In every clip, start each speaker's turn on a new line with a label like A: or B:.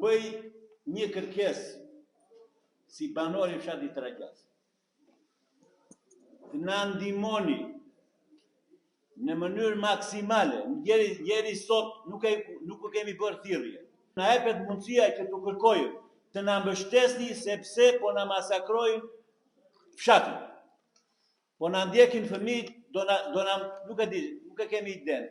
A: bëj një kërkesë si banor i fshatit Tragjas. Të na ndihmoni në mënyrë maksimale, njeri sot nuk u kemi bërë thirrje. Na jepet mundësia që të kërkojmë të na mbështesni sepse po na masakrojnë fshatin. Po na ndjekin fëmijët, nuk e kemi iden.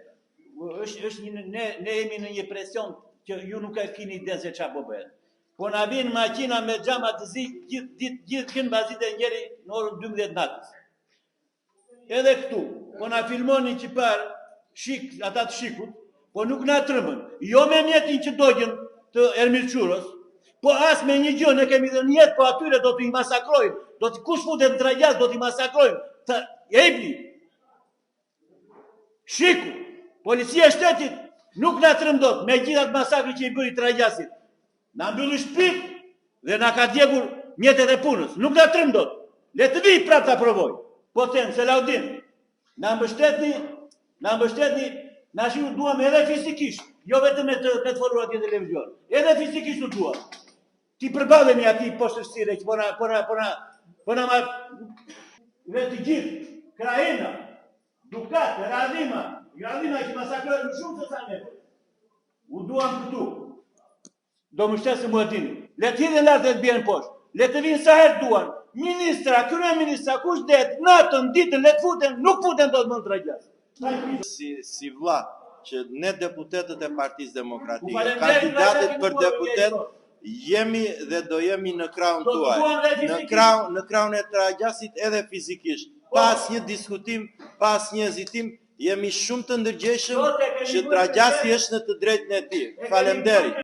A: Ne jemi në një presion që ju nuk e keni iden se çfarë po bëhet. Po na vinë makina me xhama të zi, gjithë kënë bazit e njeri në orën 12 natës. Edhe këtu, po na filmoni që parë, ata të shikut, po nuk na trëmën. Jo me mjetin që dojën të Ermir Çuros, po as me një gjë, ne kemi dhe njetë, po atyre do t'i masakrojnë, kush futet në Tragjas, do t'i masakrojnë, të jepni. Shiku, policia e shtetit nuk na trëmdot, me gjithat masakri që i bëri Tragjasit. Na mbylli shtëpitë dhe na ka djegur mjetet e punës. Nuk na trëmdot. Le të vi prapë ta provoj. Po them, Selaudin, na mbështetni, na shiu duam edhe fizikisht, jo vetëm me të folur atje në televizion. Edhe fizikisht u duam. Ti përballemi atij poshtësire që po na me të gjithë, Krajina, Dukat, Radhima që masakrojnë shumë të sa ne. U duam këtu. Do më shtesë Muhatini. Le të hidhen lartë dhe të bjerën poshtë. Le të vinë sa herë duan. Ministra, kryeministra, kush det, natën, ditën, le të futen, nuk futen do të mund të Tragjas.
B: Si vlla që ne deputetët e Partisë Demokratike, kandidatët për deputet, jemi dhe do jemi në krahun tuaj. Në krahun e Tragjasit edhe fizikisht. Pas një diskutim, pas një hezitim, jemi shumë të ndërgjegjshëm që Tragjasi është në të drejtën e tij. Faleminderit.